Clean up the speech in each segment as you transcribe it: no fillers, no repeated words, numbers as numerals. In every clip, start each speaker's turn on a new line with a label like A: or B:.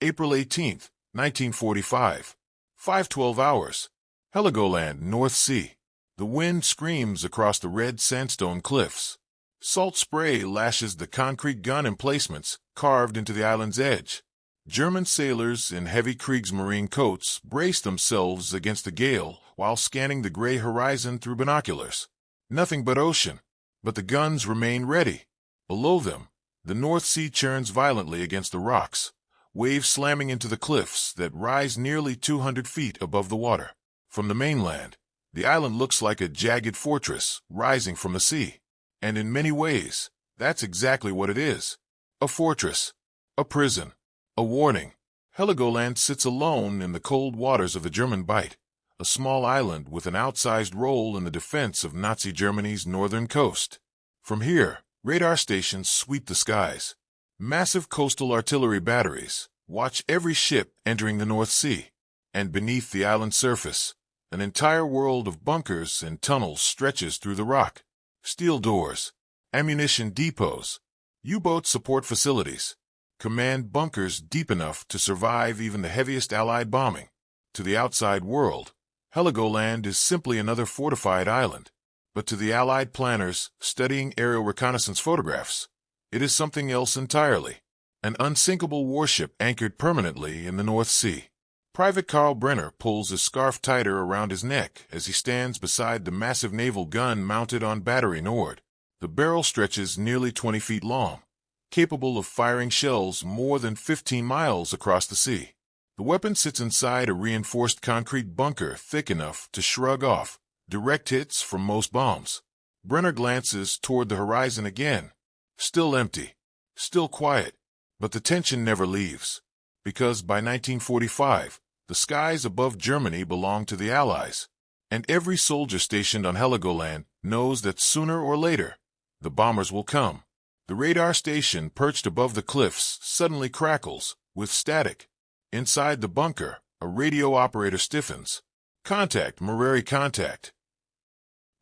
A: April 18, 1945. 5:12 hours. Heligoland, North Sea. The wind screams across the red sandstone cliffs. Salt spray lashes the concrete gun emplacements carved into the island's edge. German sailors in heavy Kriegsmarine coats brace themselves against the gale while scanning the gray horizon through binoculars. Nothing but ocean, but the guns remain ready. Below them, the North Sea churns violently against the rocks, waves slamming into the cliffs that rise nearly 200 feet above the water. From the mainland, the island looks like a jagged fortress rising from the sea. And in many ways, that's exactly what it is. A fortress, a prison, a warning. Heligoland sits alone in the cold waters of the German Bight, a small island with an outsized role in the defense of Nazi Germany's northern coast. From here, radar stations sweep the skies. Massive coastal artillery batteries watch every ship entering the North Sea. And beneath the island's surface, an entire world of bunkers and tunnels stretches through the rock. Steel doors, ammunition depots, U-boat support facilities, command bunkers deep enough to survive even the heaviest Allied bombing. To the outside world, Heligoland is simply another fortified island. But to the Allied planners studying aerial reconnaissance photographs, it is something else entirely. An unsinkable warship anchored permanently in the North Sea. Private Karl Brenner pulls his scarf tighter around his neck as he stands beside the massive naval gun mounted on Battery Nord. The barrel stretches nearly 20 feet long, capable of firing shells more than 15 miles across the sea. The weapon sits inside a reinforced concrete bunker thick enough to shrug off direct hits from most bombs. Brenner glances toward the horizon again. Still empty, still quiet, but the tension never leaves. Because by 1945, the skies above Germany belong to the Allies, and every soldier stationed on Heligoland knows that sooner or later, the bombers will come. The radar station perched above the cliffs suddenly crackles with static. Inside the bunker, a radio operator stiffens. Contact, Mareri, contact.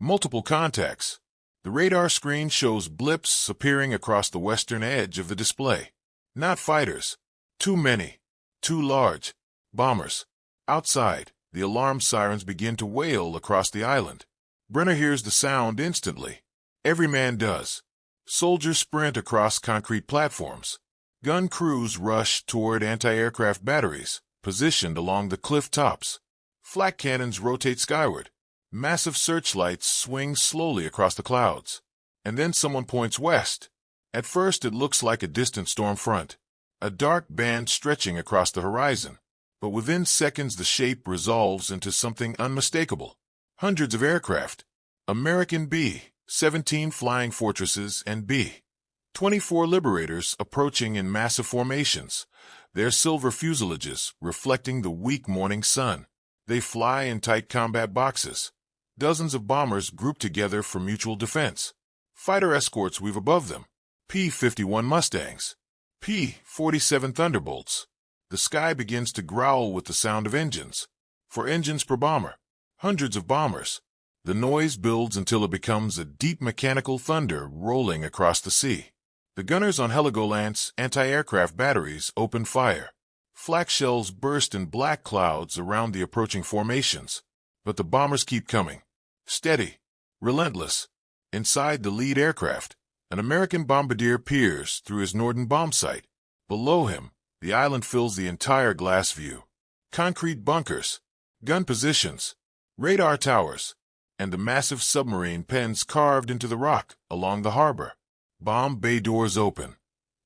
A: Multiple contacts. The radar screen shows blips appearing across the western edge of the display. Not fighters. Too many. Too large. Bombers. Outside, the alarm sirens begin to wail across the island. Brenner hears the sound instantly. Every man does. Soldiers sprint across concrete platforms. Gun crews rush toward anti-aircraft batteries, positioned along the cliff tops. Flak cannons rotate skyward. Massive searchlights swing slowly across the clouds. And then someone points west. At first it looks like a distant storm front, a dark band stretching across the horizon. But within seconds the shape resolves into something unmistakable. Hundreds of aircraft. American B-17 flying fortresses and B-24 Liberators approaching in massive formations, their silver fuselages reflecting the weak morning sun. They fly in tight combat boxes. Dozens of bombers grouped together for mutual defense. Fighter escorts weave above them. P-51 Mustangs. P-47 Thunderbolts. The sky begins to growl with the sound of engines. 4 engines per bomber. Hundreds of bombers. The noise builds until it becomes a deep mechanical thunder rolling across the sea. The gunners on Heligoland's anti-aircraft batteries open fire. Flak shells burst in black clouds around the approaching formations. But the bombers keep coming. Steady. Relentless. Inside the lead aircraft, an American bombardier peers through his Norden bomb sight. Below him, the island fills the entire glass view. Concrete bunkers, gun positions, radar towers, and the massive submarine pens carved into the rock along the harbor. Bomb bay doors open.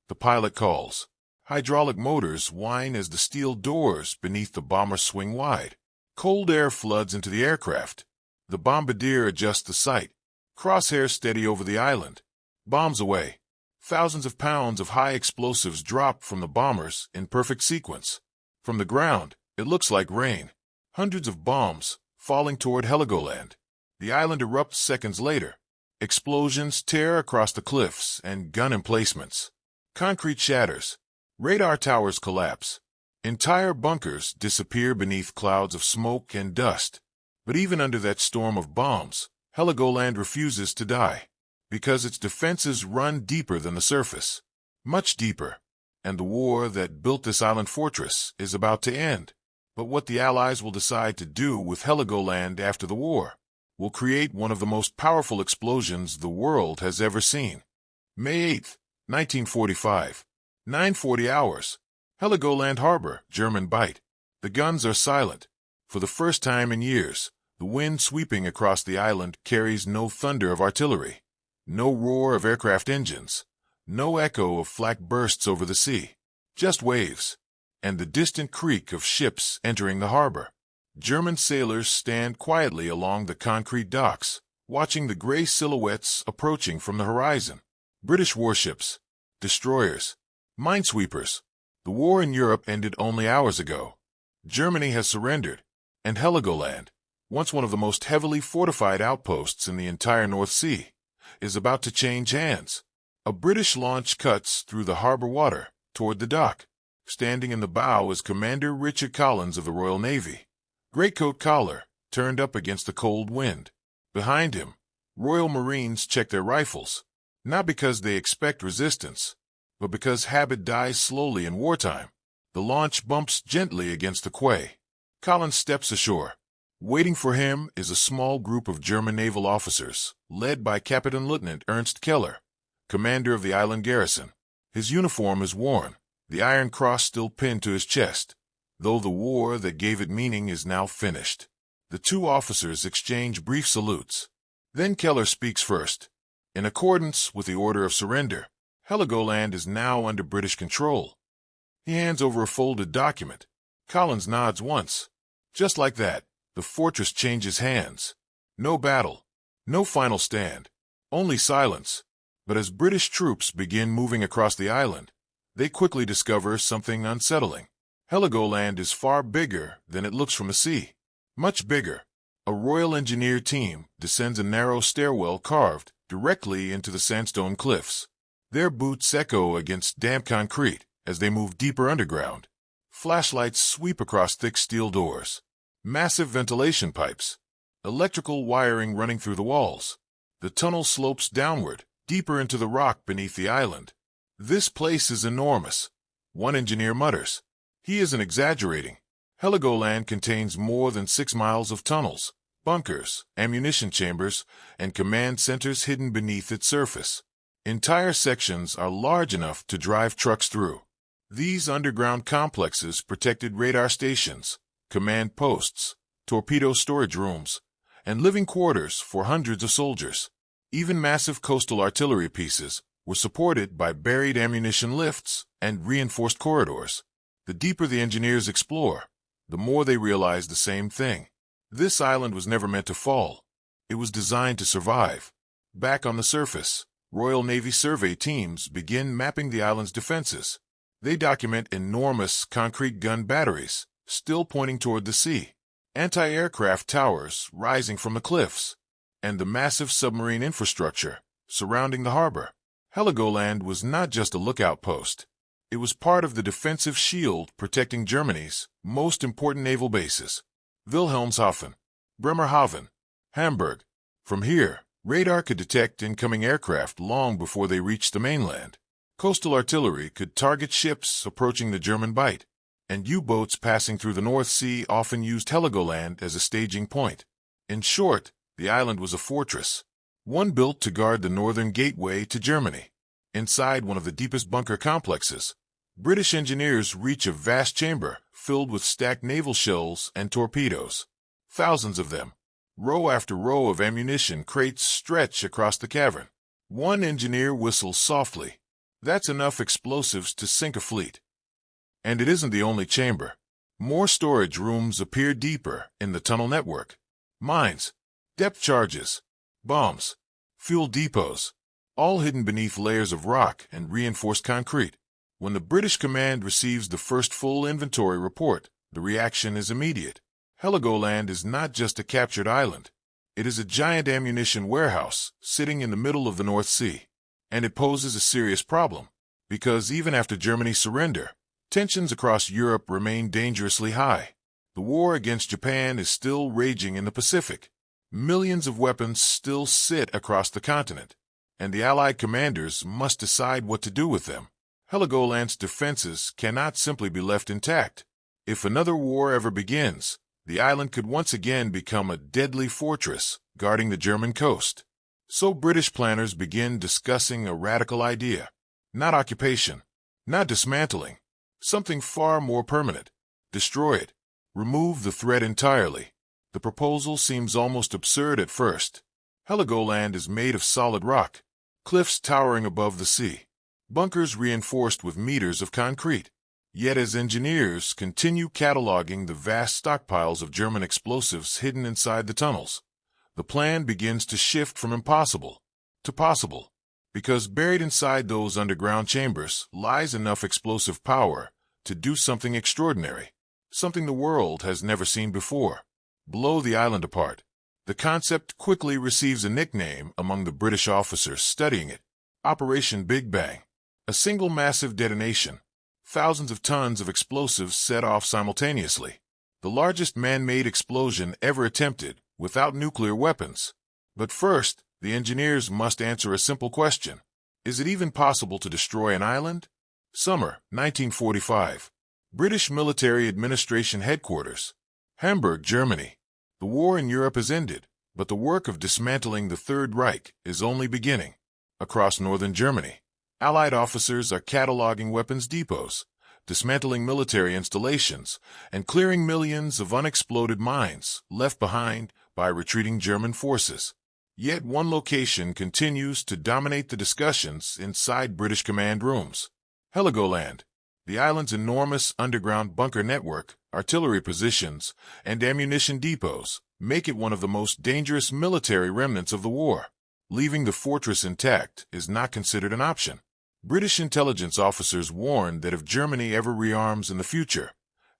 A: The pilot calls. Hydraulic motors whine as the steel doors beneath the bomber swing wide. Cold air floods into the aircraft. The bombardier adjusts the sight. Crosshairs steady over the island. Bombs away. Thousands of pounds of high explosives drop from the bombers in perfect sequence. From the ground, it looks like rain. Hundreds of bombs falling toward Heligoland. The island erupts seconds later. Explosions tear across the cliffs and gun emplacements. Concrete shatters. Radar towers collapse. Entire bunkers disappear beneath clouds of smoke and dust. But even under that storm of bombs, Heligoland refuses to die. Because its defenses run deeper than the surface. Much deeper. and the war that built this island fortress is about to end. But what the Allies will decide to do with Heligoland after the war will create one of the most powerful explosions the world has ever seen. May 8, 1945, 9:40 hours. Heligoland Harbor, German Bight. The guns are silent. For the first time in years, the wind sweeping across the island carries no thunder of artillery, no roar of aircraft engines, no echo of flak bursts over the sea, just waves, and the distant creak of ships entering the harbor. German sailors stand quietly along the concrete docks, watching the gray silhouettes approaching from the horizon. British warships, destroyers, minesweepers. The war in Europe ended only hours ago. Germany has surrendered, and Heligoland, once one of the most heavily fortified outposts in the entire North Sea, is about to change hands. A British launch cuts through the harbor water toward the dock. Standing in the bow is Commander Richard Collins of the Royal Navy, greatcoat collar turned up against the cold wind. Behind him, Royal Marines check their rifles, not because they expect resistance, but because habit dies slowly in wartime. The launch bumps gently against the quay. Collins steps ashore. Waiting for him is a small group of German naval officers, led by Captain Lieutenant Ernst Keller, commander of the island garrison. His uniform is worn, the Iron Cross still pinned to his chest, though the war that gave it meaning is now finished. The two officers exchange brief salutes. Then Keller speaks first. In accordance with the order of surrender, Heligoland is now under British control. He hands over a folded document. Collins nods once. Just like that, the fortress changes hands. No battle, no final stand, only silence. But as British troops begin moving across the island, they quickly discover something unsettling. Heligoland is far bigger than it looks from the sea. Much bigger. A Royal Engineer team descends a narrow stairwell carved directly into the sandstone cliffs. Their boots echo against damp concrete as they move deeper underground. Flashlights sweep across thick steel doors. Massive ventilation pipes. Electrical wiring running through the walls. The tunnel slopes downward, deeper into the rock beneath the island. This place is enormous, one engineer mutters. He isn't exaggerating. Heligoland contains more than 6 miles of tunnels, bunkers, ammunition chambers, and command centers hidden beneath its surface. Entire sections are large enough to drive trucks through. These underground complexes protected radar stations, command posts, torpedo storage rooms, and living quarters for hundreds of soldiers. Even massive coastal artillery pieces were supported by buried ammunition lifts and reinforced corridors. The deeper the engineers explore, the more they realize the same thing. This island was never meant to fall. It was designed to survive. Back on the surface, Royal Navy survey teams begin mapping the island's defenses. They document enormous concrete gun batteries, still pointing toward the sea, anti-aircraft towers rising from the cliffs, and the massive submarine infrastructure surrounding the harbor. Heligoland was not just a lookout post. It was part of the defensive shield protecting Germany's most important naval bases: Wilhelmshaven, Bremerhaven, Hamburg. From here, radar could detect incoming aircraft long before they reached the mainland. Coastal artillery could target ships approaching the German Bight, and U-boats passing through the North Sea often used Heligoland as a staging point. In short, the island was a fortress, one built to guard the northern gateway to Germany. Inside one of the deepest bunker complexes, British engineers reach a vast chamber filled with stacked naval shells and torpedoes. Thousands of them. Row after row of ammunition crates stretch across the cavern. One engineer whistles softly. That's enough explosives to sink a fleet. And it isn't the only chamber. More storage rooms appear deeper in the tunnel network. Mines, depth charges, bombs, fuel depots, all hidden beneath layers of rock and reinforced concrete. When the British command receives the first full inventory report, the reaction is immediate. Heligoland is not just a captured island. It is a giant ammunition warehouse sitting in the middle of the North Sea. And it poses a serious problem, because even after Germany's surrender, tensions across Europe remain dangerously high. The war against Japan is still raging in the Pacific. Millions of weapons still sit across the continent, and the Allied commanders must decide what to do with them. Heligoland's defenses cannot simply be left intact. If another war ever begins, the island could once again become a deadly fortress guarding the German coast. So British planners begin discussing a radical idea. Not occupation, not dismantling, something far more permanent. Destroy it. Remove the threat entirely. The proposal seems almost absurd at first. Heligoland is made of solid rock, cliffs towering above the sea, bunkers reinforced with meters of concrete. Yet as engineers continue cataloging the vast stockpiles of German explosives hidden inside the tunnels, the plan begins to shift from impossible to possible, because buried inside those underground chambers lies enough explosive power to do something extraordinary, something the world has never seen before. Blow the island apart. The concept quickly receives a nickname among the British officers studying it: Operation Big Bang. A single massive detonation. Thousands of tons of explosives set off simultaneously. The largest man-made explosion ever attempted without nuclear weapons. But first, the engineers must answer a simple question. Is it even possible to destroy an island? Summer 1945. British Military Administration Headquarters. Hamburg, Germany. The war in Europe has ended, but the work of dismantling the Third Reich is only beginning. Across northern Germany, Allied officers are cataloging weapons depots, dismantling military installations, and clearing millions of unexploded mines left behind by retreating German forces. Yet one location continues to dominate the discussions inside British command rooms: Heligoland. The island's enormous underground bunker network, artillery positions, and ammunition depots make it one of the most dangerous military remnants of the war. Leaving the fortress intact is not considered an option. British intelligence officers warn that if Germany ever rearms in the future,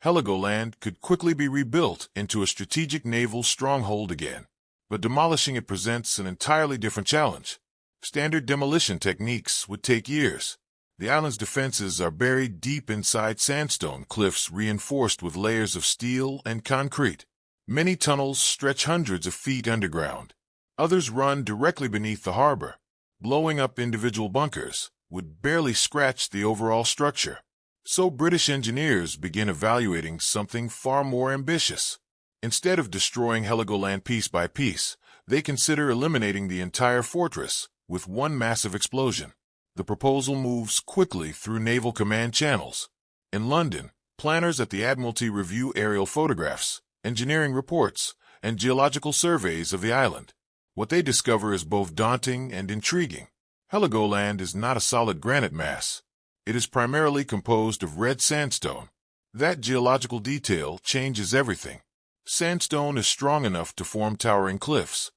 A: Heligoland could quickly be rebuilt into a strategic naval stronghold again. But demolishing it presents an entirely different challenge. Standard demolition techniques would take years. The island's defenses are buried deep inside sandstone cliffs reinforced with layers of steel and concrete. Many tunnels stretch hundreds of feet underground. Others run directly beneath the harbor. Blowing up individual bunkers would barely scratch the overall structure. So British engineers begin evaluating something far more ambitious. Instead of destroying Heligoland piece by piece, they consider eliminating the entire fortress with one massive explosion. The proposal moves quickly through naval command channels. In London, planners at the Admiralty review aerial photographs, engineering reports, and geological surveys of the island. What they discover is both daunting and intriguing. Heligoland is not a solid granite mass. It is primarily composed of red sandstone. That geological detail changes everything. Sandstone is strong enough to form towering cliffs,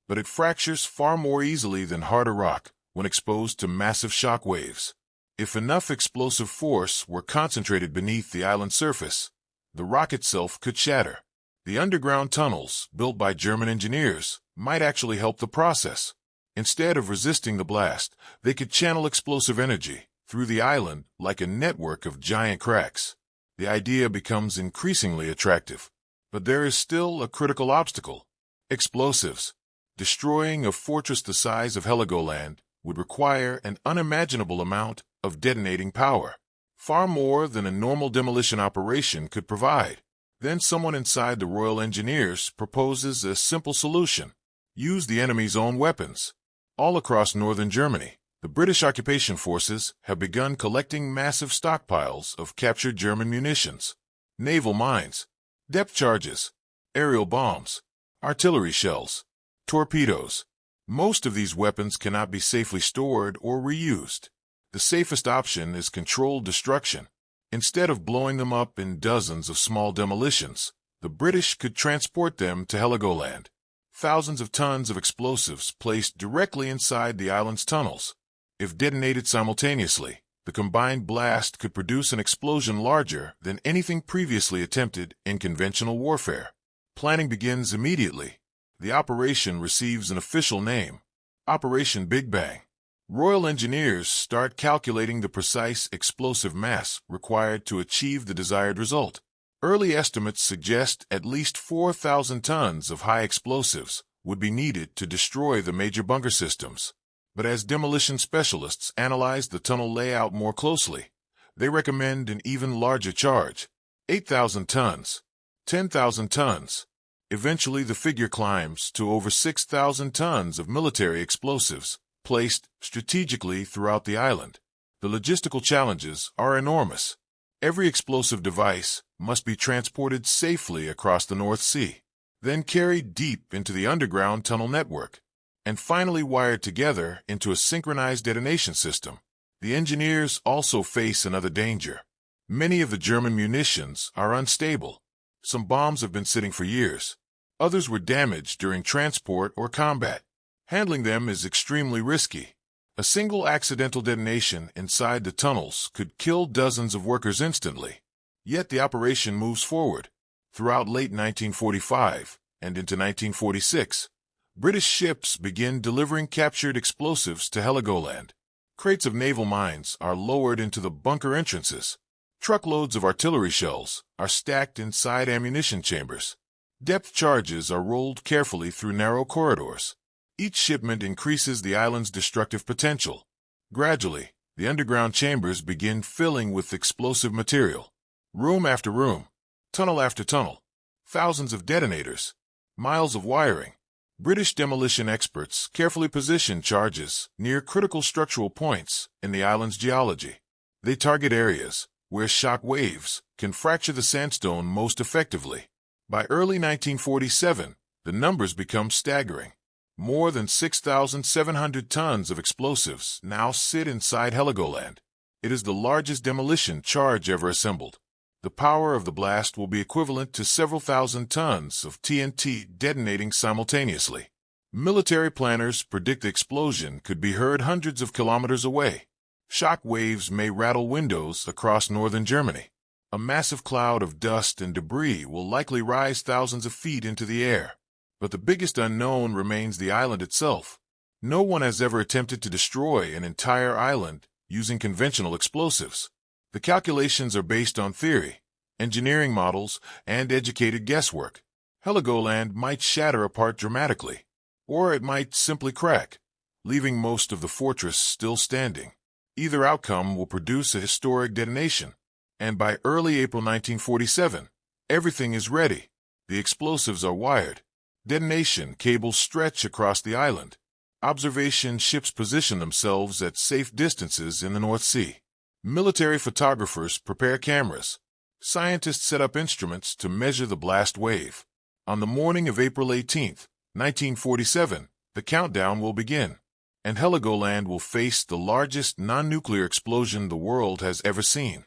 A: but it fractures far more easily than harder rock when exposed to massive shock waves. If enough explosive force were concentrated beneath the island's surface, the rock itself could shatter. The underground tunnels, built by German engineers, might actually help the process. Instead of resisting the blast, they could channel explosive energy through the island like a network of giant cracks. The idea becomes increasingly attractive. But there is still a critical obstacle: explosives. Destroying a fortress the size of Heligoland would require an unimaginable amount of detonating power, far more than a normal demolition operation could provide. Then someone inside the Royal Engineers proposes a simple solution: use the enemy's own weapons. All across northern Germany, the British occupation forces have begun collecting massive stockpiles of captured German munitions, naval mines, depth charges, aerial bombs, artillery shells, torpedoes. Most of these weapons cannot be safely stored or reused. The safest option is controlled destruction. Instead of blowing them up in dozens of small demolitions, the British could transport them to Heligoland. Thousands of tons of explosives placed directly inside the island's tunnels. If detonated simultaneously, the combined blast could produce an explosion larger than anything previously attempted in conventional warfare. Planning begins immediately. The operation receives an official name: Operation Big Bang. Royal Engineers start calculating the precise explosive mass required to achieve the desired result. Early estimates suggest at least 4,000 tons of high explosives would be needed to destroy the major bunker systems. But as demolition specialists analyze the tunnel layout more closely, they recommend an even larger charge: 8,000 tons, 10,000 tons. Eventually, the figure climbs to over 6,000 tons of military explosives, placed strategically throughout the island. The logistical challenges are enormous. Every explosive device must be transported safely across the North Sea, then carried deep into the underground tunnel network, and finally wired together into a synchronized detonation system. The engineers also face another danger. Many of the German munitions are unstable. Some bombs have been sitting for years. Others were damaged during transport or combat. Handling them is extremely risky. A single accidental detonation inside the tunnels could kill dozens of workers instantly. Yet the operation moves forward. Throughout late 1945 and into 1946, British ships begin delivering captured explosives to Heligoland. Crates of naval mines are lowered into the bunker entrances. Truckloads of artillery shells are stacked inside ammunition chambers. Depth charges are rolled carefully through narrow corridors. Each shipment increases the island's destructive potential. Gradually, the underground chambers begin filling with explosive material. Room after room, tunnel after tunnel, thousands of detonators, miles of wiring. British demolition experts carefully position charges near critical structural points in the island's geology. They target areas where shock waves can fracture the sandstone most effectively. By early 1947, the numbers become staggering. More than 6,700 tons of explosives now sit inside Heligoland. It is the largest demolition charge ever assembled. The power of the blast will be equivalent to several thousand tons of TNT detonating simultaneously. Military planners predict the explosion could be heard hundreds of kilometers away. Shock waves may rattle windows across northern Germany. A massive cloud of dust and debris will likely rise thousands of feet into the air. But the biggest unknown remains the island itself. No one has ever attempted to destroy an entire island using conventional explosives. The calculations are based on theory, engineering models, and educated guesswork. Heligoland might shatter apart dramatically, or it might simply crack, leaving most of the fortress still standing. Either outcome will produce a historic detonation, and by early April 1947, everything is ready. The explosives are wired. Detonation cables stretch across the island. Observation ships position themselves at safe distances in the North Sea. Military photographers prepare cameras. Scientists set up instruments to measure the blast wave. On the morning of April 18, 1947, the countdown will begin, and Heligoland will face the largest non-nuclear explosion the world has ever seen.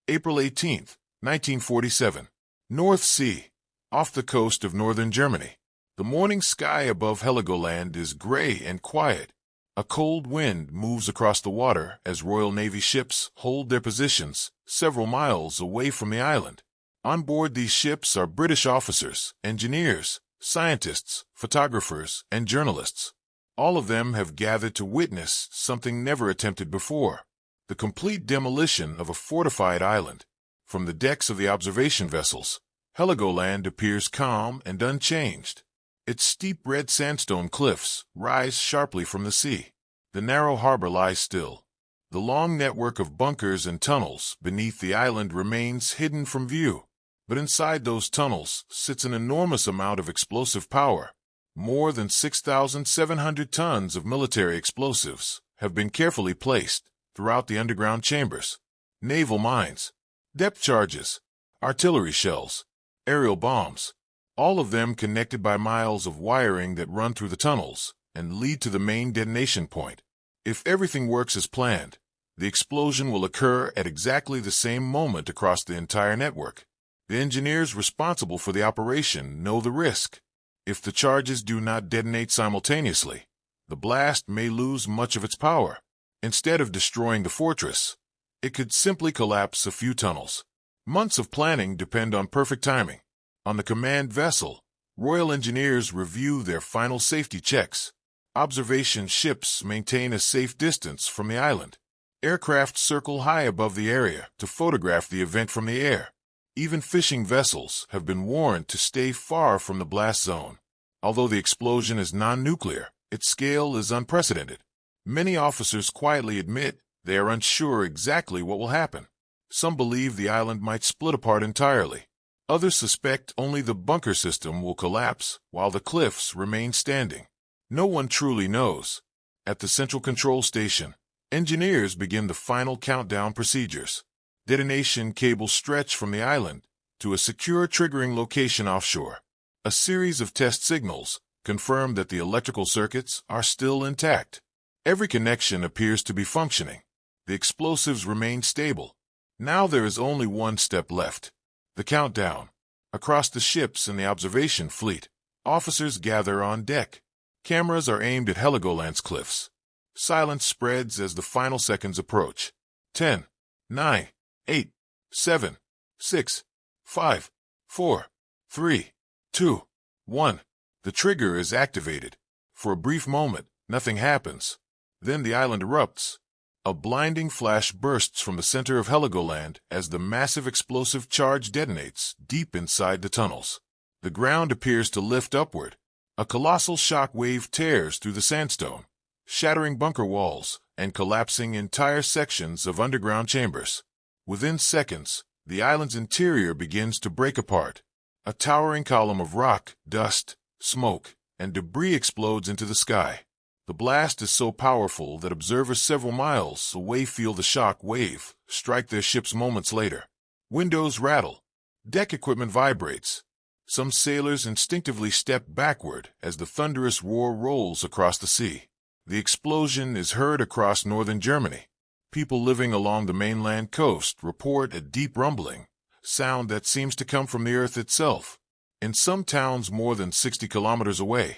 A: April 18, 1947. North Sea, off the coast of northern Germany. The morning sky above Heligoland is gray and quiet. A cold wind moves across the water as Royal Navy ships hold their positions several miles away from the island. On board these ships are British officers, engineers, scientists, photographers, and journalists. All of them have gathered to witness something never attempted before: the complete demolition of a fortified island. From the decks of the observation vessels, Heligoland appears calm and unchanged. Its steep red sandstone cliffs rise sharply from the sea. The narrow harbor lies still. The long network of bunkers and tunnels beneath the island remains hidden from view. But inside those tunnels sits an enormous amount of explosive power. More than 6,700 tons of military explosives have been carefully placed throughout the underground chambers. Naval mines, depth charges, artillery shells, aerial bombs, all of them connected by miles of wiring that run through the tunnels and lead to the main detonation point. If everything works as planned, the explosion will occur at exactly the same moment across the entire network. The engineers responsible for the operation know the risk. If the charges do not detonate simultaneously, the blast may lose much of its power. Instead of destroying the fortress, it could simply collapse a few tunnels. Months of planning depend on perfect timing. On the command vessel, Royal Engineers review their final safety checks. Observation ships maintain a safe distance from the island. Aircraft circle high above the area to photograph the event from the air. Even fishing vessels have been warned to stay far from the blast zone. Although the explosion is non-nuclear, its scale is unprecedented. Many officers quietly admit they are unsure exactly what will happen. Some believe the island might split apart entirely. Others suspect only the bunker system will collapse while the cliffs remain standing. No one truly knows. At the central control station, engineers begin the final countdown procedures. Detonation cables stretch from the island to a secure triggering location offshore. A series of test signals confirm that the electrical circuits are still intact. Every connection appears to be functioning. The explosives remain stable. Now there is only one step left. The countdown. Across the ships in the observation fleet, officers gather on deck. Cameras are aimed at Heligoland's cliffs. Silence spreads as the final seconds approach. 10, 9, 8, 7, 6, 5, 4, 3, 2, 1. The trigger is activated. For a brief moment, nothing happens. Then the island erupts. A blinding flash bursts from the center of Heligoland as the massive explosive charge detonates deep inside the tunnels. The ground appears to lift upward. A colossal shock wave tears through the sandstone, shattering bunker walls and collapsing entire sections of underground chambers. Within seconds, the island's interior begins to break apart. A towering column of rock, dust, smoke, and debris explodes into the sky. The blast is so powerful that observers several miles away feel the shock wave strike their ships moments later. Windows rattle. Deck equipment vibrates. Some sailors instinctively step backward as the thunderous roar rolls across the sea. The explosion is heard across northern Germany. People living along the mainland coast report a deep rumbling, sound that seems to come from the earth itself. In some towns more than 60 kilometers away,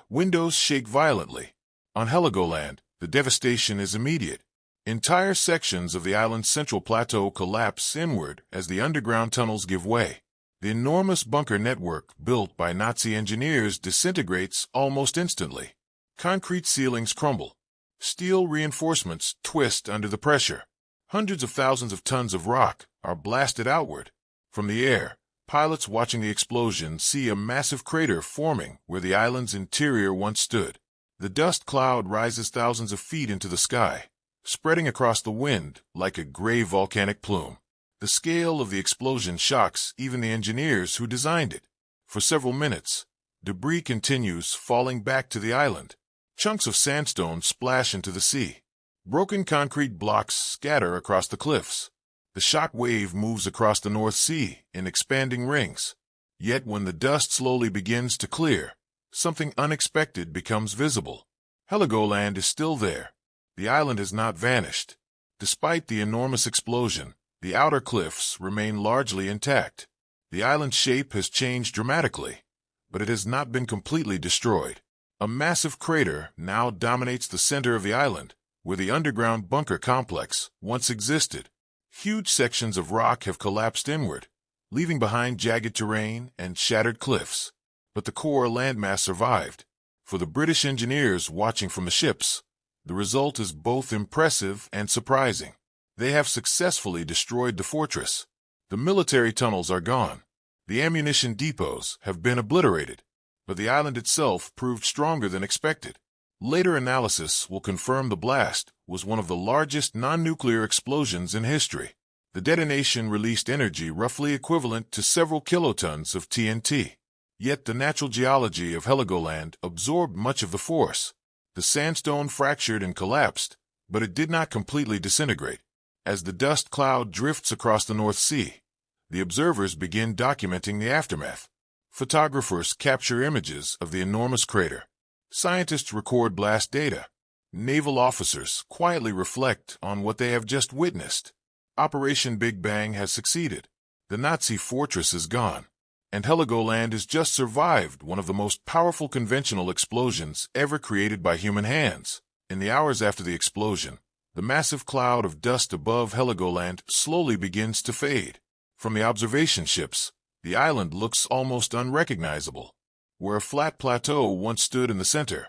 A: windows shake violently. On Heligoland, the devastation is immediate. Entire sections of the island's central plateau collapse inward as the underground tunnels give way. The enormous bunker network built by Nazi engineers disintegrates almost instantly. Concrete ceilings crumble. Steel reinforcements twist under the pressure. Hundreds of thousands of tons of rock are blasted outward. From the air, pilots watching the explosion see a massive crater forming where the island's interior once stood. The dust cloud rises thousands of feet into the sky, spreading across the wind like a gray volcanic plume. The scale of the explosion shocks even the engineers who designed it. For several minutes, debris continues falling back to the island. Chunks of sandstone splash into the sea. Broken concrete blocks scatter across the cliffs. The shock wave moves across the North Sea in expanding rings. Yet when the dust slowly begins to clear, something unexpected becomes visible. Heligoland is still there. The island has not vanished. Despite the enormous explosion, the outer cliffs remain largely intact. The island's shape has changed dramatically, but it has not been completely destroyed. A massive crater now dominates the center of the island, where the underground bunker complex once existed. Huge sections of rock have collapsed inward, leaving behind jagged terrain and shattered cliffs. But the core landmass survived. For the British engineers watching from the ships, the result is both impressive and surprising. They have successfully destroyed the fortress. The military tunnels are gone. The ammunition depots have been obliterated. But the island itself proved stronger than expected. Later analysis will confirm the blast was one of the largest non-nuclear explosions in history. The detonation released energy roughly equivalent to several kilotons of TNT. Yet the natural geology of Heligoland absorbed much of the force. The sandstone fractured and collapsed, but it did not completely disintegrate. As the dust cloud drifts across the North Sea, the observers begin documenting the aftermath. Photographers capture images of the enormous crater. Scientists record blast data. Naval officers quietly reflect on what they have just witnessed. Operation Big Bang has succeeded. The Nazi fortress is gone. And Heligoland has just survived one of the most powerful conventional explosions ever created by human hands. In the hours after the explosion, the massive cloud of dust above Heligoland slowly begins to fade. From the observation ships, the island looks almost unrecognizable. Where a flat plateau once stood in the center,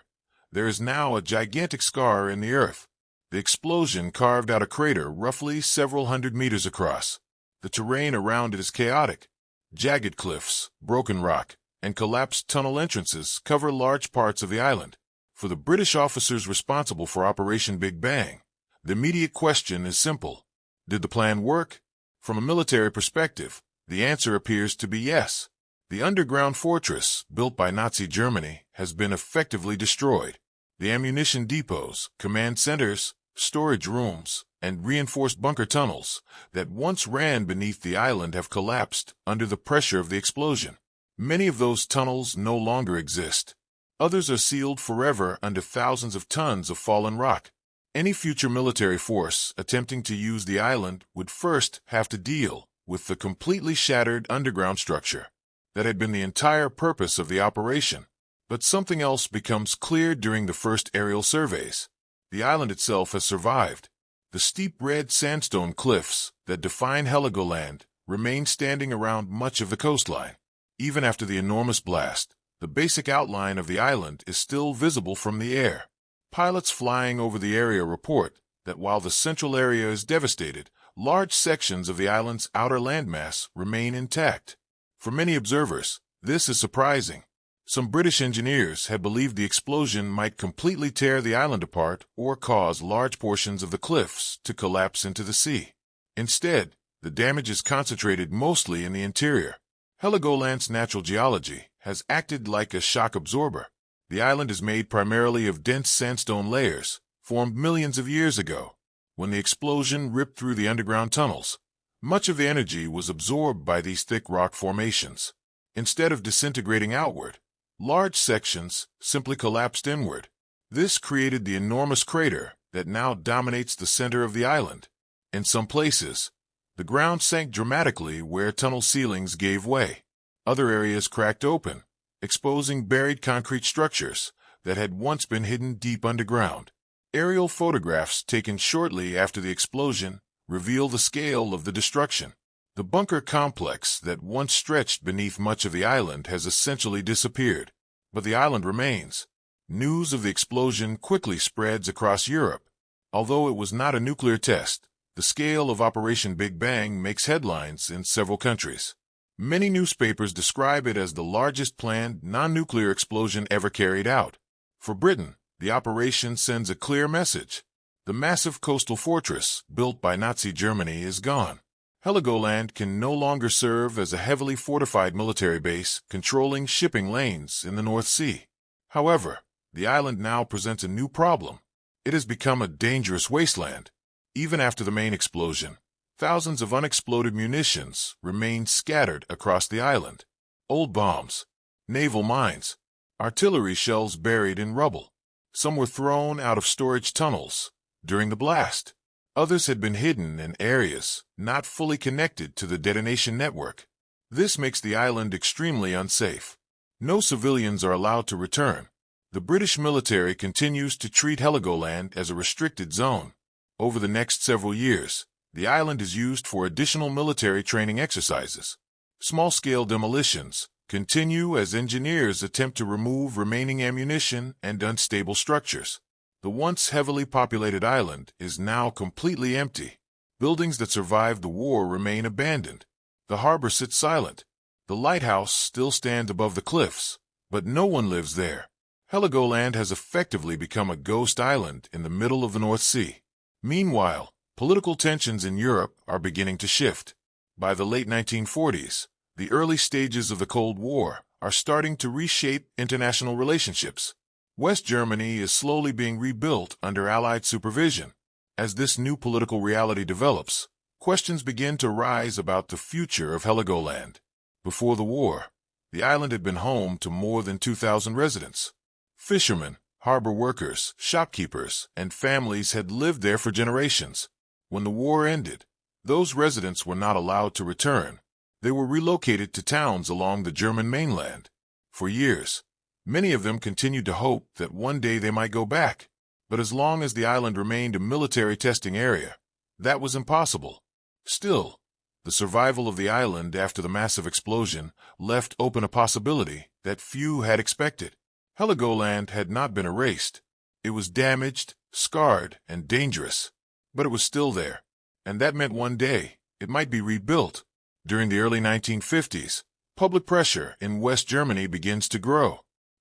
A: there is now a gigantic scar in the earth. The explosion carved out a crater roughly several hundred meters across. The terrain around it is chaotic. Jagged cliffs, broken rock, and collapsed tunnel entrances cover large parts of the island. For the British officers responsible for Operation Big Bang, the immediate question is simple. Did the plan work? From a military perspective, the answer appears to be yes. The underground fortress, built by Nazi Germany, has been effectively destroyed. The ammunition depots, command centers, storage rooms, and reinforced bunker tunnels that once ran beneath the island have collapsed under the pressure of the explosion. Many of those tunnels no longer exist. Others are sealed forever under thousands of tons of fallen rock. Any future military force attempting to use the island would first have to deal with the completely shattered underground structure that had been the entire purpose of the operation. But something else becomes clear during the first aerial surveys. The island itself has survived. The steep red sandstone cliffs that define Heligoland remain standing around much of the coastline. Even after the enormous blast, the basic outline of the island is still visible from the air. Pilots flying over the area report that while the central area is devastated, large sections of the island's outer landmass remain intact. For many observers, this is surprising. Some British engineers had believed the explosion might completely tear the island apart or cause large portions of the cliffs to collapse into the sea. Instead, the damage is concentrated mostly in the interior. Heligoland's natural geology has acted like a shock absorber. The island is made primarily of dense sandstone layers, formed millions of years ago. When the explosion ripped through the underground tunnels, much of the energy was absorbed by these thick rock formations. Instead of disintegrating outward, large sections simply collapsed inward. This created the enormous crater that now dominates the center of the island. In some places, the ground sank dramatically where tunnel ceilings gave way. Other areas cracked open, exposing buried concrete structures that had once been hidden deep underground. Aerial photographs taken shortly after the explosion reveal the scale of the destruction. The bunker complex that once stretched beneath much of the island has essentially disappeared, but the island remains. News of the explosion quickly spreads across Europe. Although it was not a nuclear test, the scale of Operation Big Bang makes headlines in several countries. Many newspapers describe it as the largest planned non-nuclear explosion ever carried out. For Britain, the operation sends a clear message. The massive coastal fortress built by Nazi Germany is gone. Heligoland can no longer serve as a heavily fortified military base controlling shipping lanes in the North Sea. However, the island now presents a new problem. It has become a dangerous wasteland. Even after the main explosion, thousands of unexploded munitions remain scattered across the island. Old bombs, naval mines, artillery shells buried in rubble. Some were thrown out of storage tunnels during the blast. Others had been hidden in areas not fully connected to the detonation network. This makes the island extremely unsafe. No civilians are allowed to return. The British military continues to treat Heligoland as a restricted zone. Over the next several years, the island is used for additional military training exercises. Small-scale demolitions continue as engineers attempt to remove remaining ammunition and unstable structures. The once heavily populated island is now completely empty. Buildings that survived the war remain abandoned. The harbor sits silent. The lighthouse still stands above the cliffs, but no one lives there. Heligoland has effectively become a ghost island in the middle of the North Sea. Meanwhile, political tensions in Europe are beginning to shift. By the late 1940s, the early stages of the Cold War are starting to reshape international relationships. West Germany is slowly being rebuilt under Allied supervision. As this new political reality develops, questions begin to rise about the future of Heligoland. Before the war, the island had been home to more than 2,000 residents. Fishermen, harbor workers, shopkeepers, and families had lived there for generations. When the war ended, those residents were not allowed to return. They were relocated to towns along the German mainland. For years, many of them continued to hope that one day they might go back. But as long as the island remained a military testing area, that was impossible. Still, the survival of the island after the massive explosion left open a possibility that few had expected. Heligoland had not been erased. It was damaged, scarred, and dangerous. But it was still there, and that meant one day it might be rebuilt. During the early 1950s, public pressure in West Germany begins to grow.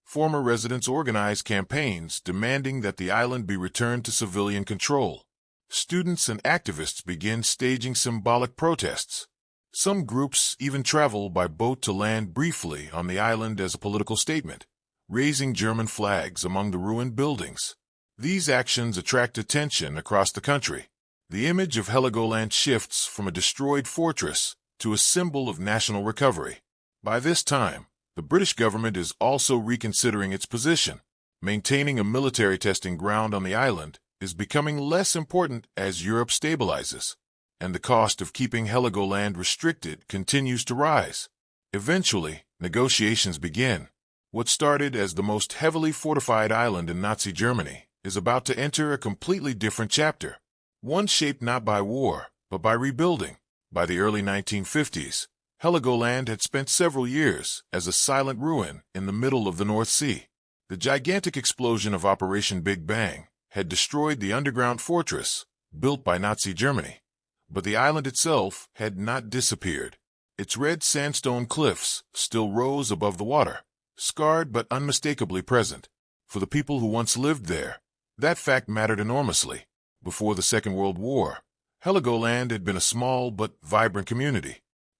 A: Former residents organized campaigns demanding that the island be returned to civilian control. Students and activists began staging symbolic protests. Some groups even traveled by boat to land briefly on the island as a political statement, raising German flags among the ruined buildings. These actions attract attention across the country. The image of Heligoland shifts from a destroyed fortress to a symbol of national recovery. By this time, the British government is also reconsidering its position. Maintaining a military testing ground on the island is becoming less important as Europe stabilizes, and the cost of keeping Heligoland restricted continues to rise. Eventually, negotiations begin. What started as the most heavily fortified island in Nazi Germany is about to enter a completely different chapter, one shaped not by war, but by rebuilding. By the early 1950s, Heligoland had spent several years as a silent ruin in the middle of the North Sea. The gigantic explosion of Operation Big Bang had destroyed the underground fortress built by Nazi Germany. But the island itself had not disappeared. Its red sandstone cliffs still rose above the water, scarred but unmistakably present. For the people who once lived there, that fact mattered enormously. Before the Second World War, Heligoland had been a small but vibrant community.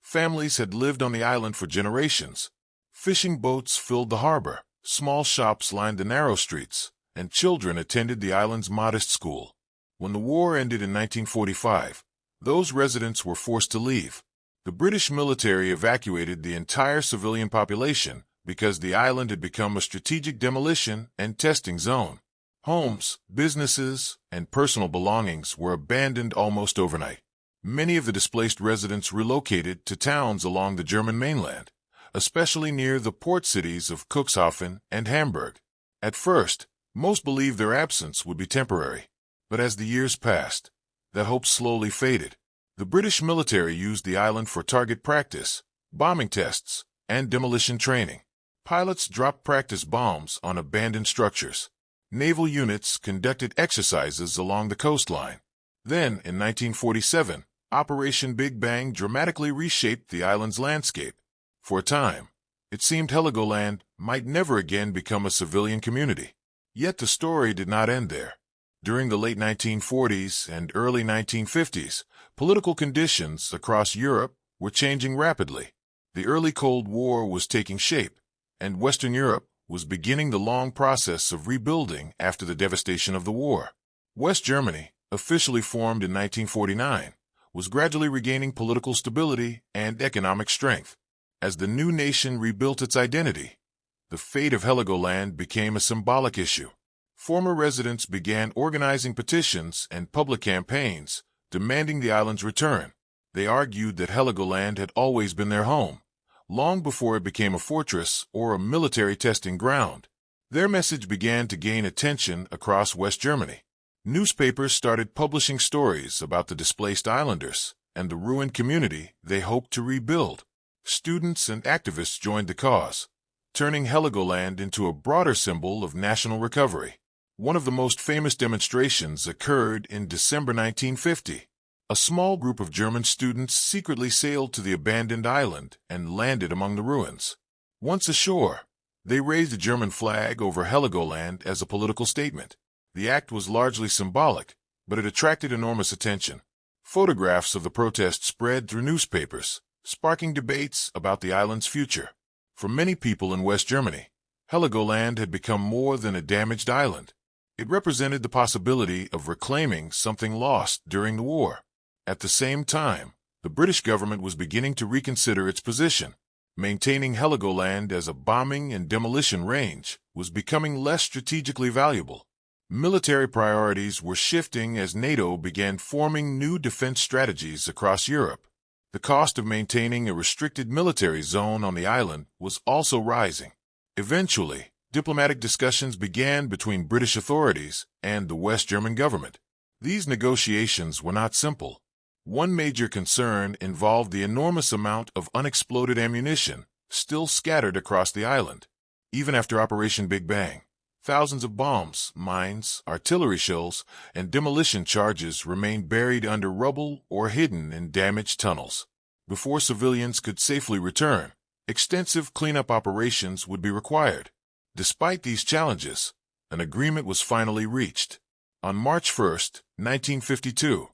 A: Families had lived on the island for generations. Fishing boats filled the harbor, small shops lined the narrow streets, and children attended the island's modest school. When the war ended in 1945, those residents were forced to leave. The British military evacuated the entire civilian population because the island had become a strategic demolition and testing zone. Homes, businesses, and personal belongings were abandoned almost overnight. Many of the displaced residents relocated to towns along the German mainland, especially near the port cities of Cuxhaven and Hamburg. At first, most believed their absence would be temporary, but as the years passed, that hope slowly faded. The British military used the island for target practice, bombing tests, and demolition training. Pilots dropped practice bombs on abandoned structures. Naval units conducted exercises along the coastline. Then, in 1947, Operation Big Bang dramatically reshaped the island's landscape. For a time, it seemed Heligoland might never again become a civilian community. Yet the story did not end there. During the late 1940s and early 1950s, political conditions across Europe were changing rapidly. The early Cold War was taking shape, and Western Europe was beginning the long process of rebuilding after the devastation of the war. West Germany, officially formed in 1949, was gradually regaining political stability and economic strength. As the new nation rebuilt its identity, the fate of Heligoland became a symbolic issue. Former residents began organizing petitions and public campaigns, demanding the island's return. They argued that Heligoland had always been their home, long before it became a fortress or a military testing ground. Their message began to gain attention across West Germany. Newspapers started publishing stories about the displaced islanders and the ruined community they hoped to rebuild. Students and activists joined the cause, turning Heligoland into a broader symbol of national recovery. One of the most famous demonstrations occurred in December 1950. A small group of German students secretly sailed to the abandoned island and landed among the ruins. Once ashore, they raised a German flag over Heligoland as a political statement. The act was largely symbolic, but it attracted enormous attention. Photographs of the protest spread through newspapers, sparking debates about the island's future. For many people in West Germany, Heligoland had become more than a damaged island. It represented the possibility of reclaiming something lost during the war. At the same time, the British government was beginning to reconsider its position. Maintaining Heligoland as a bombing and demolition range was becoming less strategically valuable. Military priorities were shifting as NATO began forming new defense strategies across Europe. The cost of maintaining a restricted military zone on the island was also rising. Eventually, diplomatic discussions began between British authorities and the West German government. These negotiations were not simple. One major concern involved the enormous amount of unexploded ammunition still scattered across the island. Even after Operation Big Bang, thousands of bombs, mines, artillery shells, and demolition charges remained buried under rubble or hidden in damaged tunnels. Before civilians could safely return, extensive cleanup operations would be required. Despite these challenges, an agreement was finally reached. On March 1, 1952,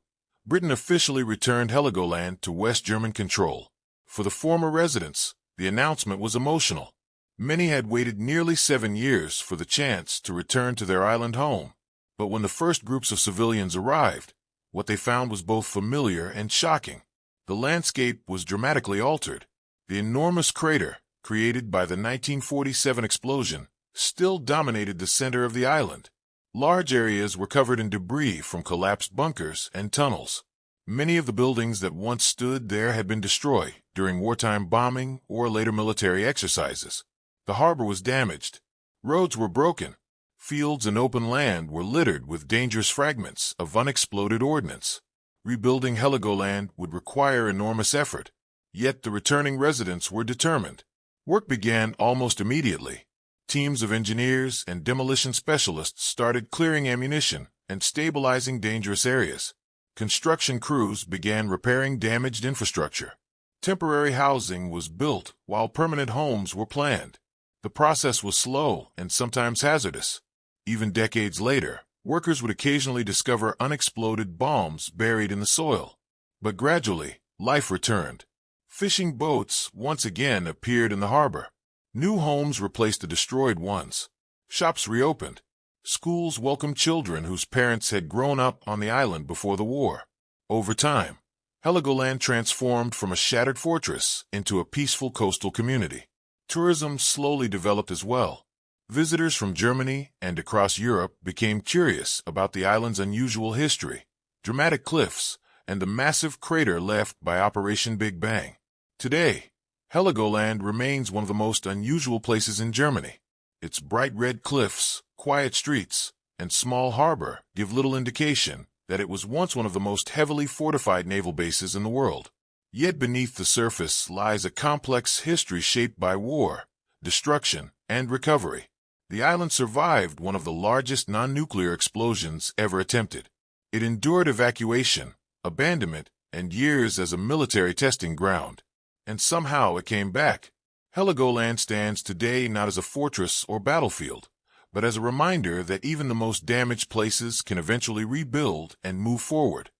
A: Britain officially returned Heligoland to West German control. For the former residents, the announcement was emotional. Many had waited nearly 7 years for the chance to return to their island home. But when the first groups of civilians arrived, what they found was both familiar and shocking. The landscape was dramatically altered. The enormous crater, created by the 1947 explosion, still dominated the center of the island. Large areas were covered in debris from collapsed bunkers and tunnels. Many of the buildings that once stood there had been destroyed during wartime bombing or later military exercises. The harbor was damaged. Roads were broken. Fields and open land were littered with dangerous fragments of unexploded ordnance. Rebuilding Heligoland would require enormous effort, yet the returning residents were determined. Work began almost immediately. Teams of engineers and demolition specialists started clearing ammunition and stabilizing dangerous areas. Construction crews began repairing damaged infrastructure. Temporary housing was built while permanent homes were planned. The process was slow and sometimes hazardous. Even decades later, workers would occasionally discover unexploded bombs buried in the soil. But gradually, life returned. Fishing boats once again appeared in the harbor. New homes replaced the destroyed ones. Shops reopened. Schools welcomed children whose parents had grown up on the island before the war. Over time, Heligoland transformed from a shattered fortress into a peaceful coastal community. Tourism slowly developed as well. Visitors from Germany and across Europe became curious about the island's unusual history, dramatic cliffs, and the massive crater left by Operation Big Bang. Today, Heligoland remains one of the most unusual places in Germany. Its bright red cliffs, quiet streets, and small harbor give little indication that it was once one of the most heavily fortified naval bases in the world. Yet beneath the surface lies a complex history shaped by war, destruction, and recovery. The island survived one of the largest non-nuclear explosions ever attempted. It endured evacuation, abandonment, and years as a military testing ground. And somehow it came back. Heligoland stands today not as a fortress or battlefield, but as a reminder that even the most damaged places can eventually rebuild and move forward.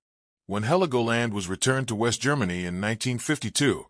A: When Heligoland was returned to West Germany in 1952,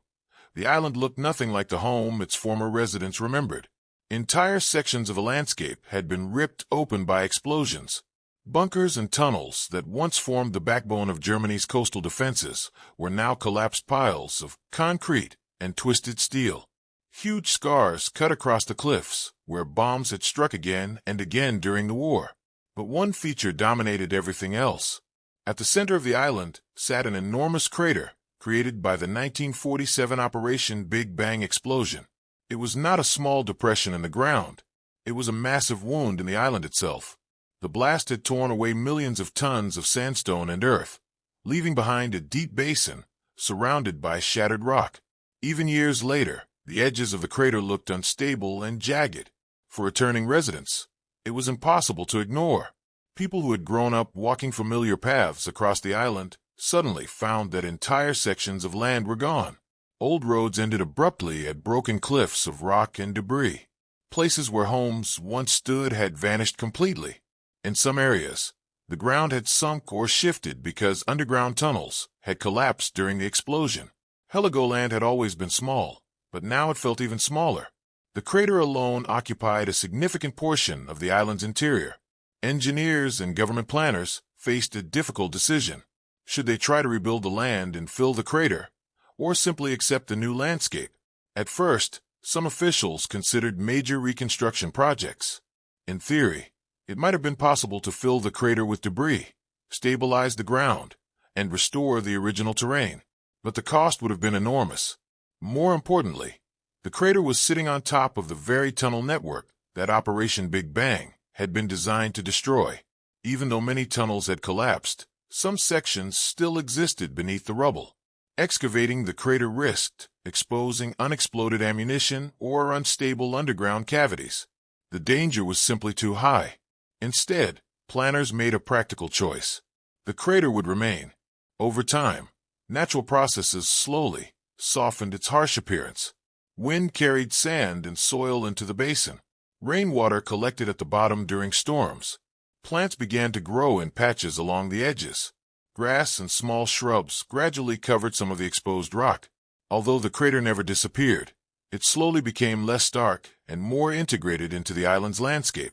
A: the island looked nothing like the home its former residents remembered. Entire sections of the landscape had been ripped open by explosions. Bunkers and tunnels that once formed the backbone of Germany's coastal defenses were now collapsed piles of concrete and twisted steel. Huge scars cut across the cliffs, where bombs had struck again and again during the war. But one feature dominated everything else. At the center of the island sat an enormous crater created by the 1947 Operation Big Bang explosion. It was not a small depression in the ground. It was a massive wound in the island itself. The blast had torn away millions of tons of sandstone and earth, leaving behind a deep basin surrounded by shattered rock. Even years later, the edges of the crater looked unstable and jagged. For returning residents, it was impossible to ignore. People who had grown up walking familiar paths across the island suddenly found that entire sections of land were gone. Old roads ended abruptly at broken cliffs of rock and debris. Places where homes once stood had vanished completely. In some areas, the ground had sunk or shifted because underground tunnels had collapsed during the explosion. Heligoland had always been small, but now it felt even smaller. The crater alone occupied a significant portion of the island's interior. Engineers and government planners faced a difficult decision. Should they try to rebuild the land and fill the crater, or simply accept the new landscape? At first, some officials considered major reconstruction projects. In theory, it might have been possible to fill the crater with debris, stabilize the ground, and restore the original terrain. But the cost would have been enormous. More importantly, the crater was sitting on top of the very tunnel network that Operation Big Bang had been designed to destroy. Even though many tunnels had collapsed, some sections still existed beneath the rubble. Excavating the crater risked exposing unexploded ammunition or unstable underground cavities. The danger was simply too high. Instead, planners made a practical choice. The crater would remain. Over time, natural processes slowly softened its harsh appearance. Wind carried sand and soil into the basin, Rainwater collected at the bottom during storms. Plants began to grow in patches along the edges. Grass and small shrubs gradually covered some of the exposed rock. Although the crater never disappeared, it slowly became less dark and more integrated into the island's landscape.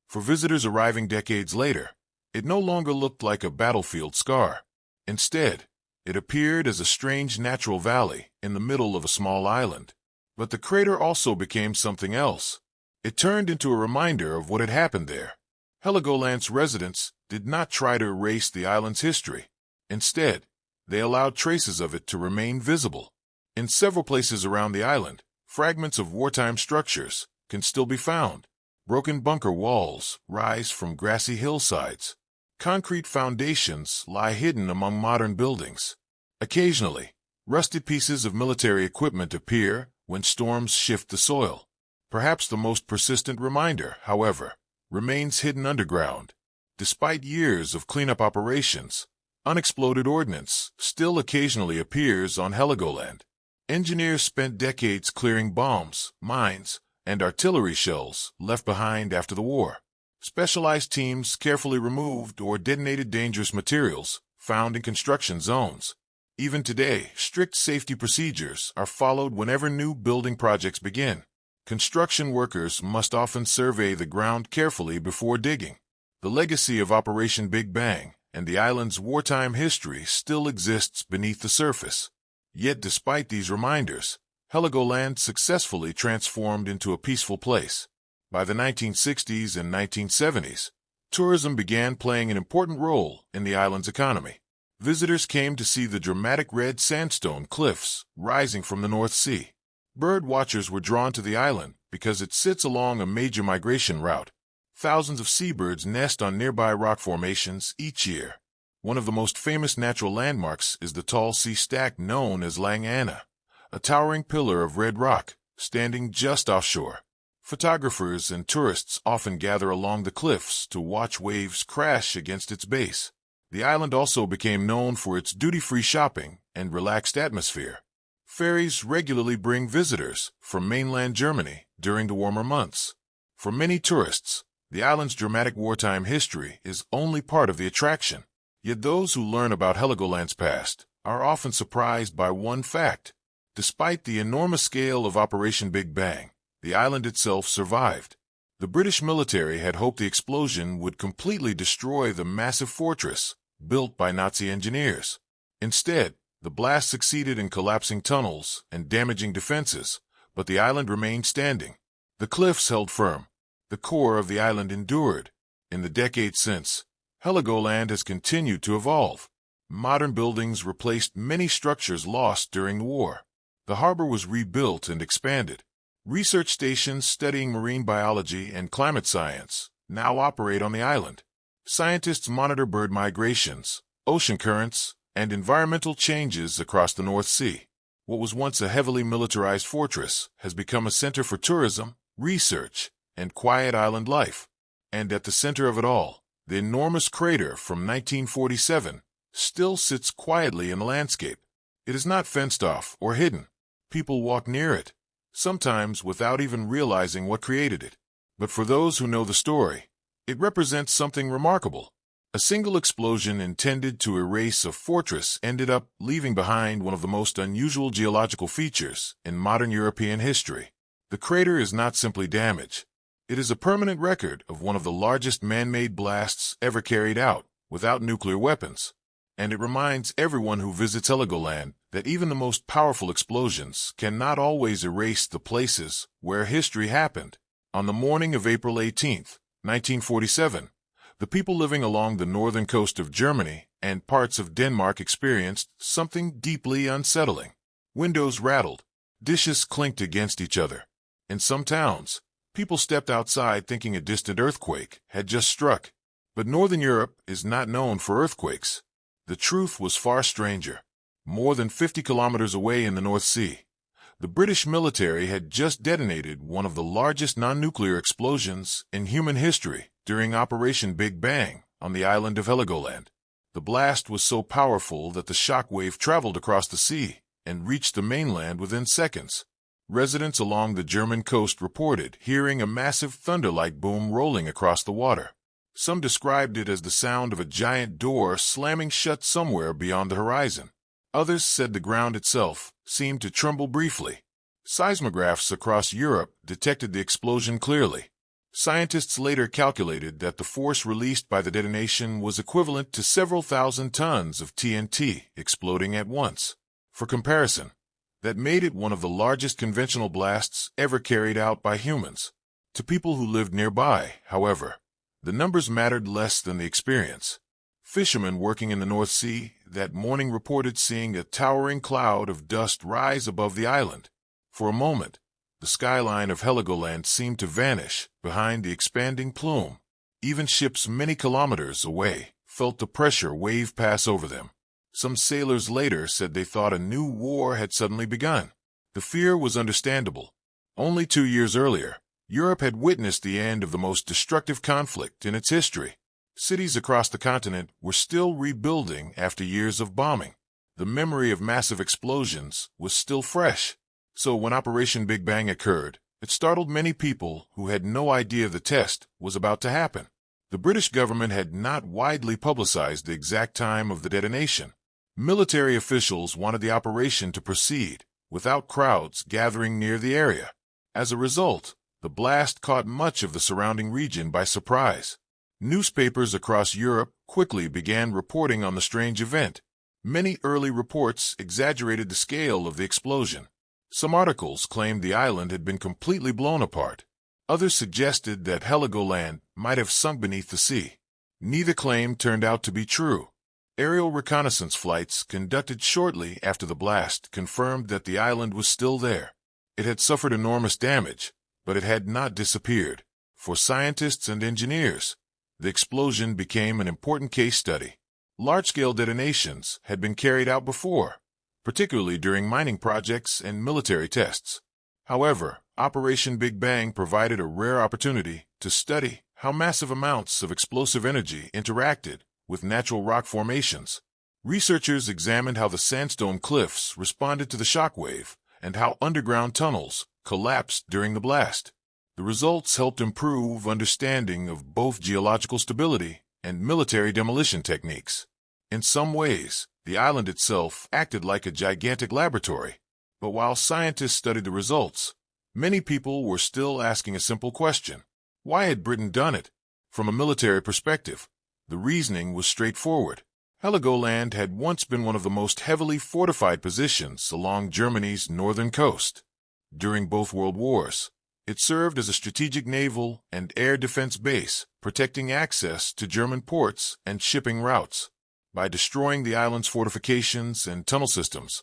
A: For visitors arriving decades later, it no longer looked like a battlefield scar. Instead, it appeared as a strange natural valley in the middle of a small island. But the crater also became something else. It turned into a reminder of what had happened there. Heligoland's residents did not try to erase the island's history. Instead, they allowed traces of it to remain visible. In several places around the island, fragments of wartime structures can still be found. Broken bunker walls rise from grassy hillsides. Concrete foundations lie hidden among modern buildings. Occasionally, rusted pieces of military equipment appear when storms shift the soil. Perhaps the most persistent reminder, however, remains hidden underground. Despite years of cleanup operations, unexploded ordnance still occasionally appears on Heligoland. Engineers spent decades clearing bombs, mines, and artillery shells left behind after the war. Specialized teams carefully removed or detonated dangerous materials found in construction zones. Even today, strict safety procedures are followed whenever new building projects begin. Construction workers must often survey the ground carefully before digging. The legacy of Operation Big Bang and the island's wartime history still exists beneath the surface. Yet despite these reminders, Heligoland successfully transformed into a peaceful place. By the 1960s and 1970s, tourism began playing an important role in the island's economy. Visitors came to see the dramatic red sandstone cliffs rising from the North Sea. Bird watchers were drawn to the island because it sits along a major migration route. Thousands of seabirds nest on nearby rock formations each year. One of the most famous natural landmarks is the tall sea stack known as Lang Anna, a towering pillar of red rock standing just offshore. Photographers and tourists often gather along the cliffs to watch waves crash against its base. The island also became known for its duty-free shopping and relaxed atmosphere. Ferries regularly bring visitors from mainland Germany during the warmer months. For many tourists, the island's dramatic wartime history is only part of the attraction. Yet those who learn about Heligoland's past are often surprised by one fact. Despite the enormous scale of Operation Big Bang, the island itself survived. The British military had hoped the explosion would completely destroy the massive fortress built by Nazi engineers. Instead, the blast succeeded in collapsing tunnels and damaging defenses, but the island remained standing. The cliffs held firm. The core of the island endured. In the decades since, Heligoland has continued to evolve. Modern buildings replaced many structures lost during the war. The harbor was rebuilt and expanded. Research stations studying marine biology and climate science now operate on the island. Scientists monitor bird migrations, ocean currents, and environmental changes across the North Sea. What was once a heavily militarized fortress has become a center for tourism, research, and quiet island life. And at the center of it all, the enormous crater from 1947 still sits quietly in the landscape. It is not fenced off or hidden. People walk near it, sometimes without even realizing what created it. But for those who know the story, it represents something remarkable. A single explosion intended to erase a fortress ended up leaving behind one of the most unusual geological features in modern European history. The crater is not simply damage. It is a permanent record of one of the largest man-made blasts ever carried out without nuclear weapons. And it reminds everyone who visits Heligoland that even the most powerful explosions cannot always erase the places where history happened. On the morning of April 18, 1947, the people living along the northern coast of Germany and parts of Denmark experienced something deeply unsettling. Windows rattled, dishes clinked against each other. In some towns, people stepped outside thinking a distant earthquake had just struck. But Northern Europe is not known for earthquakes. The truth was far stranger. More than 50 kilometers away in the North Sea, the British military had just detonated one of the largest non-nuclear explosions in human history during Operation Big Bang on the island of Heligoland. The blast was so powerful that the shock wave traveled across the sea and reached the mainland within seconds. Residents along the German coast reported hearing a massive thunder-like boom rolling across the water. Some described it as the sound of a giant door slamming shut somewhere beyond the horizon. Others said the ground itself seemed to tremble briefly. Seismographs across Europe detected the explosion clearly. Scientists later calculated that the force released by the detonation was equivalent to several thousand tons of TNT exploding at once. For comparison, that made it one of the largest conventional blasts ever carried out by humans. To people who lived nearby, however, the numbers mattered less than the experience. Fishermen working in the North Sea that morning reported seeing a towering cloud of dust rise above the island. For a moment, the skyline of Heligoland seemed to vanish behind the expanding plume. Even ships many kilometers away felt the pressure wave pass over them. Some sailors later said they thought a new war had suddenly begun. The fear was understandable. Only 2 years earlier, Europe had witnessed the end of the most destructive conflict in its history. Cities across the continent were still rebuilding after years of bombing. The memory of massive explosions was still fresh. So when Operation Big Bang occurred, it startled many people who had no idea the test was about to happen. The British government had not widely publicized the exact time of the detonation. Military officials wanted the operation to proceed without crowds gathering near the area. As a result, the blast caught much of the surrounding region by surprise. Newspapers across Europe quickly began reporting on the strange event. Many early reports exaggerated the scale of the explosion. Some articles claimed the island had been completely blown apart. Others suggested that Heligoland might have sunk beneath the sea. Neither claim turned out to be true. Aerial reconnaissance flights conducted shortly after the blast confirmed that the island was still there. It had suffered enormous damage, but it had not disappeared. For scientists and engineers, the explosion became an important case study. Large-scale detonations had been carried out before, particularly during mining projects and military tests. However, Operation Big Bang provided a rare opportunity to study how massive amounts of explosive energy interacted with natural rock formations. Researchers examined how the sandstone cliffs responded to the shockwave and how underground tunnels collapsed during the blast. The results helped improve understanding of both geological stability and military demolition techniques. In some ways, the island itself acted like a gigantic laboratory. But while scientists studied the results, many people were still asking a simple question. Why had Britain done it? From a military perspective, the reasoning was straightforward. Heligoland had once been one of the most heavily fortified positions along Germany's northern coast. During both World Wars, it served as a strategic naval and air defense base, protecting access to German ports and shipping routes. By destroying the island's fortifications and tunnel systems,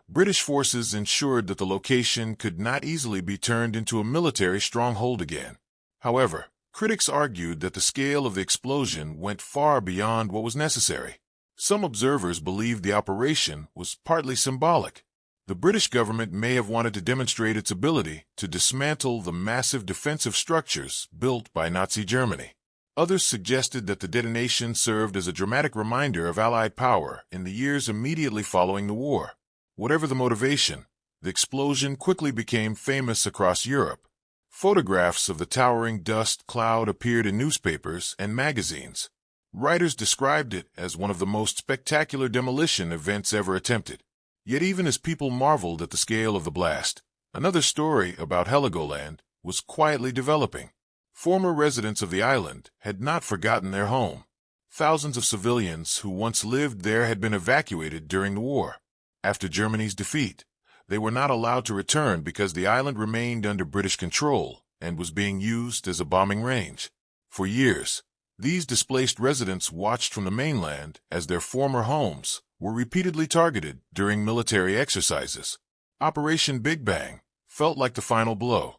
A: British forces ensured that the location could not easily be turned into a military stronghold again. However, critics argued that the scale of the explosion went far beyond what was necessary. Some observers believed the operation was partly symbolic. The British government may have wanted to demonstrate its ability to dismantle the massive defensive structures built by Nazi Germany. Others suggested that the detonation served as a dramatic reminder of Allied power in the years immediately following the war. Whatever the motivation, the explosion quickly became famous across Europe. Photographs of the towering dust cloud appeared in newspapers and magazines. Writers described it as one of the most spectacular demolition events ever attempted. Yet even as people marveled at the scale of the blast, another story about Heligoland was quietly developing. Former residents of the island had not forgotten their home. Thousands of civilians who once lived there had been evacuated during the war. After Germany's defeat, they were not allowed to return because the island remained under British control and was being used as a bombing range. For years, these displaced residents watched from the mainland as their former homes were repeatedly targeted during military exercises. Operation Big Bang felt like the final blow.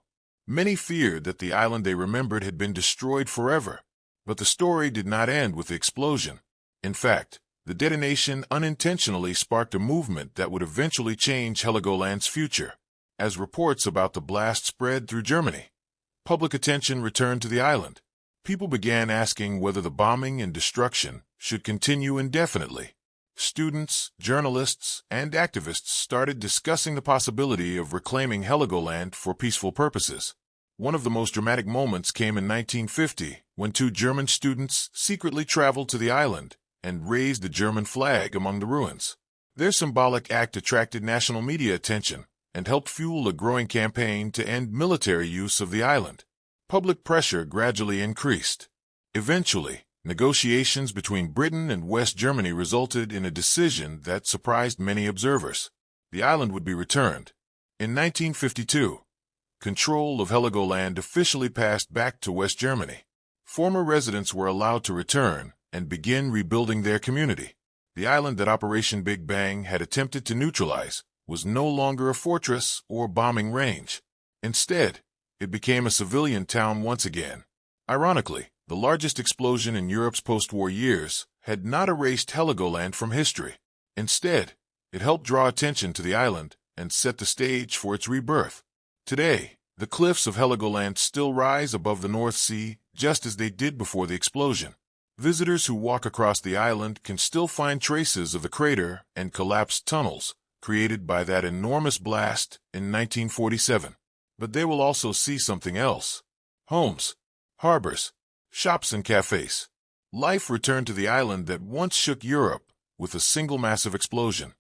A: Many feared that the island they remembered had been destroyed forever, but the story did not end with the explosion. In fact, the detonation unintentionally sparked a movement that would eventually change Heligoland's future. As reports about the blast spread through Germany, public attention returned to the island. People began asking whether the bombing and destruction should continue indefinitely. Students, journalists, and activists started discussing the possibility of reclaiming Heligoland for peaceful purposes. One of the most dramatic moments came in 1950, when two German students secretly traveled to the island and raised the German flag among the ruins. Their symbolic act attracted national media attention and helped fuel a growing campaign to end military use of the island. Public pressure gradually increased. Eventually, negotiations between Britain and West Germany resulted in a decision that surprised many observers. The island would be returned. In 1952, control of Heligoland officially passed back to West Germany. Former residents were allowed to return and begin rebuilding their community. The island that Operation Big Bang had attempted to neutralize was no longer a fortress or bombing range. Instead, it became a civilian town once again. Ironically, the largest explosion in Europe's post-war years had not erased Heligoland from history. Instead, it helped draw attention to the island and set the stage for its rebirth. Today, the cliffs of Heligoland still rise above the North Sea, just as they did before the explosion. Visitors who walk across the island can still find traces of the crater and collapsed tunnels created by that enormous blast in 1947. But they will also see something else. Homes, harbors, shops and cafes. Life returned to the island that once shook Europe with a single massive explosion.